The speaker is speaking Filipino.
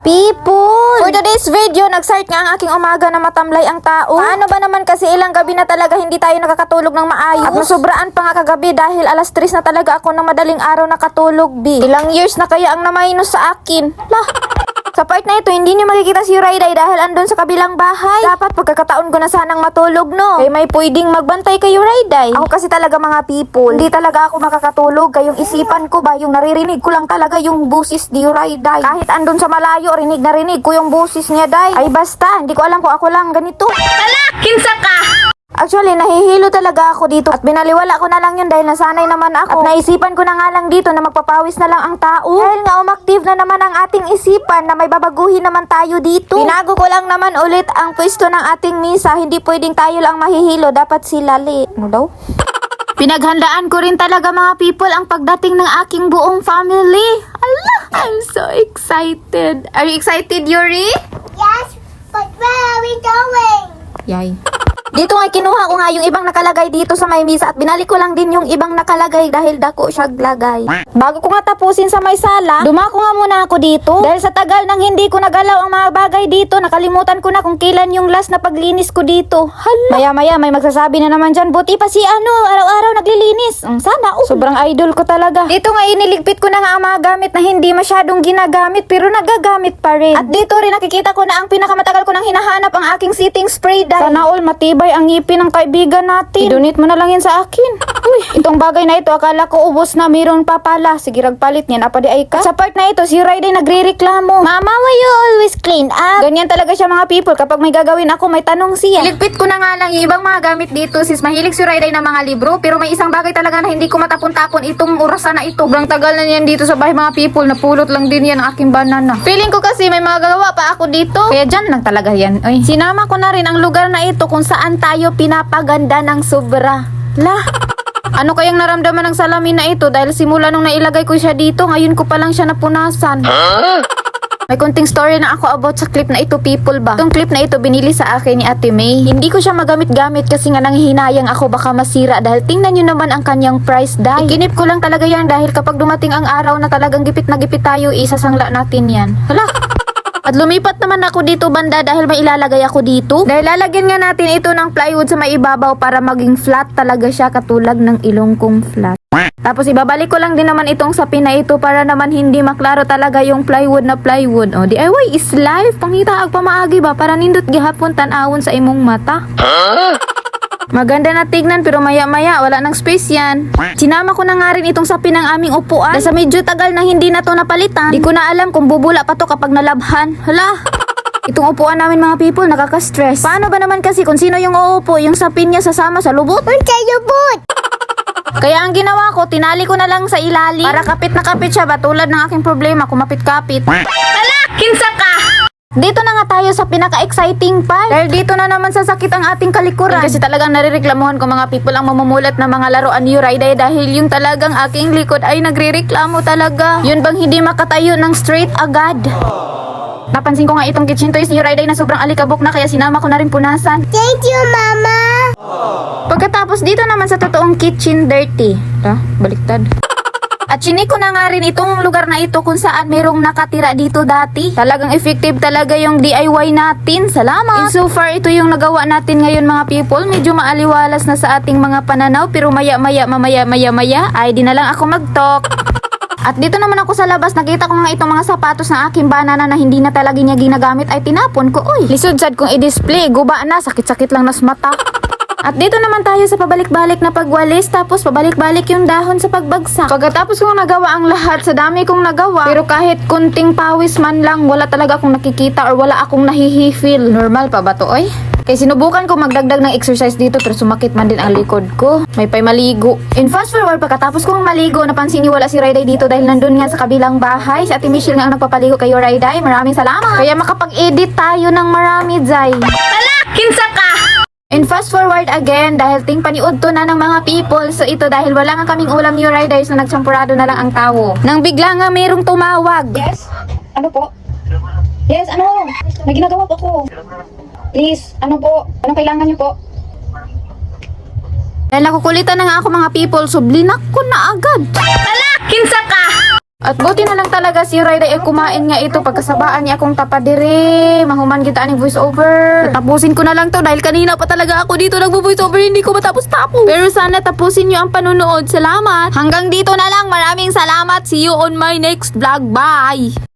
People! For today's video, nag-start nga ang aking umaga na matamlay ang tao. Paano ba naman kasi ilang gabi na talaga hindi tayo nakakatulog ng maayos? At nasubraan pa nga kagabi dahil alas 3 na talaga ako ng madaling araw nakatulog, B. Ilang years na kaya ang naminus sa akin? Lah! Sa part na ito, hindi niyo makikita si Rayday dahil andun sa kabilang bahay. Dapat pagkakataon ko na sanang matulog, no? Kaya may pwedeng magbantay kayo, Rayday. Ako kasi talaga mga people, hindi talaga ako makakatulog. Kayong isipan ko ba, yung naririnig ko lang talaga yung busis ni Rayday. Kahit andun sa malayo, rinig na rinig ko yung busis niya, Day. Ay basta, hindi ko alam kung ako lang ganito. Hala! Kinsa ka! Actually, nahihilo talaga ako dito at binaliwala ko na lang yun dahil nasanay naman ako. At naisipan ko na nga lang dito na magpapawis na lang ang tao. Dahil nga umaktive na naman ang ating isipan na may babaguhin naman tayo dito. Binago ko lang naman ulit ang pwesto ng ating misa. Hindi pwedeng tayo lang mahihilo, dapat sila Ano daw? Pinaghandaan ko rin talaga mga people ang pagdating ng aking buong family. Allah, I'm so excited. Are you excited, Yuri? Yes, but where are we going? Yay. Dito nga kinuha ko nga yung ibang nakalagay dito sa may misa at binalik ko lang din yung ibang nakalagay dahil dako siya lagay. Bago ko nga tapusin sa may sala, dumako nga muna ako dito. Dahil sa tagal nang hindi ko nagalaw ang mga bagay dito, nakalimutan ko na kung kailan yung last na paglinis ko dito. Hala! Maya-maya may magsasabi na naman dyan, buti pa si araw-araw naglilinis. Sana sobrang idol ko talaga. Dito nga iniligpit ko na nga ang mga gamit na hindi masyadong ginagamit pero nagagamit pa rin. At dito rin nakikita ko na ang pinakamatagal ko nang hinahanap ang aking sitting spray dye. Sana all matibay ang ngipin ng kaibigan natin. I-donate mo na lang yan sa akin. Uy, itong bagay na ito, akala ko ubos na, mayroon pa pala. Sige, ragpalit niyan. Apa di ay ka? Sa part na ito, si Rayday nagre-reklamo. Mama, why you always clean up? Ganyan talaga siya mga people. Kapag may gagawin ako, may tanong siya. Iligpit ko na nga lang yung ibang mga gamit dito. Sis, mahilig si Rayday ng mga libro. Pero may isang bagay talaga na hindi ko matapon-tapon itong orasan na ito. Sobrang tagal na yan dito sa bahay mga people. Napulot lang din yan ang aking banana. Feeling ko kasi may mga gagawa pa ako dito. Kaya dyan lang talaga yan. Uy, sinama ko na rin ang lugar na ito kung saan tayo pinapaganda ng sobra. Lah! Ano kayang naramdaman ng salamin na ito dahil simula nung nailagay ko siya dito, ngayon ko pa lang siya napunasan. May konting story na ako about sa clip na ito, people ba? Itong clip na ito binili sa akin ni Ate May. Hindi ko siya magamit-gamit kasi nga nanghihinayang ako baka masira dahil tingnan nyo naman ang kanyang price dye. Ikinip ko lang talaga yan dahil kapag dumating ang araw na talagang gipit na gipit tayo, isasangla natin yan. Hala! At lumipat naman ako dito banda dahil may ilalagay ako dito. Dahil lalagyan nga natin ito ng plywood sa may ibabaw para maging flat talaga siya katulad ng ilong kong flat. Tapos ibabalik ko lang din naman itong sapin na ito para naman hindi maklaro talaga yung plywood na plywood. O DIY is life. Pangita agpamaagi ba para nindot gihapon tanawon sa imong mata. Maganda na tignan pero maya-maya wala nang space yan. Sinama ko na nga rin itong sapin ng aming upuan. Dahil sa medyo tagal na hindi na to napalitan, di ko na alam kung bubula pa to kapag nalabhan. Hala! Itong upuan namin mga people nakaka-stress. Paano ba naman kasi kung sino yung uupo, yung sapin niya sasama sa lubot? Unsay lubot? Kaya ang ginawa ko, tinali ko na lang sa ilalim para kapit na kapit siya ba tulad ng aking problema, kumapit-kapit. Hala! Kinsa ka! Dito na nga tayo sa pinaka-exciting part. Dahil dito na naman sasakit ang ating kalikuran. Kasi talagang narireklamuhan ko mga people ang mamumulat na mga laruan ni Rayday dahil yung talagang aking likod ay nagrereklamo talaga. Yun bang hindi makatayo ng straight agad? Napansin ko nga itong kitchen toys ni Rayday na sobrang alikabok na kaya sinama ko na rin punasan. Thank you, Mama! Pagkatapos dito naman sa totoong kitchen dirty. Baliktad. At chinik ko na nga rin itong lugar na ito kung saan merong nakatira dito dati. Talagang effective talaga yung DIY natin. Salamat! And so far, ito yung nagawa natin ngayon mga people. Medyo maaliwalas na sa ating mga pananaw pero maya-maya ay di na lang ako mag-talk. At dito naman ako sa labas, nakita ko nga itong mga sapatos na aking banana na hindi na talaga niya ginagamit ay tinapon ko. Uy, lisod-sad kong i-display, guba na, sakit-sakit lang na sa mata. At dito naman tayo sa pabalik-balik na pagwalis, tapos pabalik-balik yung dahon sa pagbagsak. Pagkatapos kong nagawa ang lahat, sa dami kong nagawa, pero kahit kunting pawis man lang, wala talaga akong nakikita or wala akong nahihi-feel. Normal pa ba to, oy? Kaya sinubukan ko magdagdag ng exercise dito pero sumakit man din ang likod ko. May pa'y maligo. In fast forward, pagkatapos kong maligo, napansin niyo wala si Rayday dito dahil nandun nga sa kabilang bahay. Si Ate Michelle nga ang nagpapaligo kay Rayday. Maraming salamat. Kaya makapag-edit tayo ng marami, Zay. Hala! Kinsa ka! And fast forward again, dahil ting paniud to na ng mga people. So ito dahil wala nga kaming ulam ni Rayday, so nagsampurado na lang ang tao. Nang bigla nga mayroong tumawag. Yes? Ano po? Yes, ano? May ginagawa po ko. Please, ano po? Anong kailangan niyo po? Dahil nakukulitan na nga ako mga people, so blinak ko na agad. Hala! Kinsa ka! At buti na lang talaga si Rayda kumain nga ito pagkasabaan niya akong tapadiri. Mahuman kita ni voice over. Tapusin ko na lang to dahil kanina pa talaga ako dito nagvo-voice over, hindi ko matapos-tapos. Pero sana tapusin niyo ang panunood. Salamat. Hanggang dito na lang. Maraming salamat. See you on my next vlog. Bye.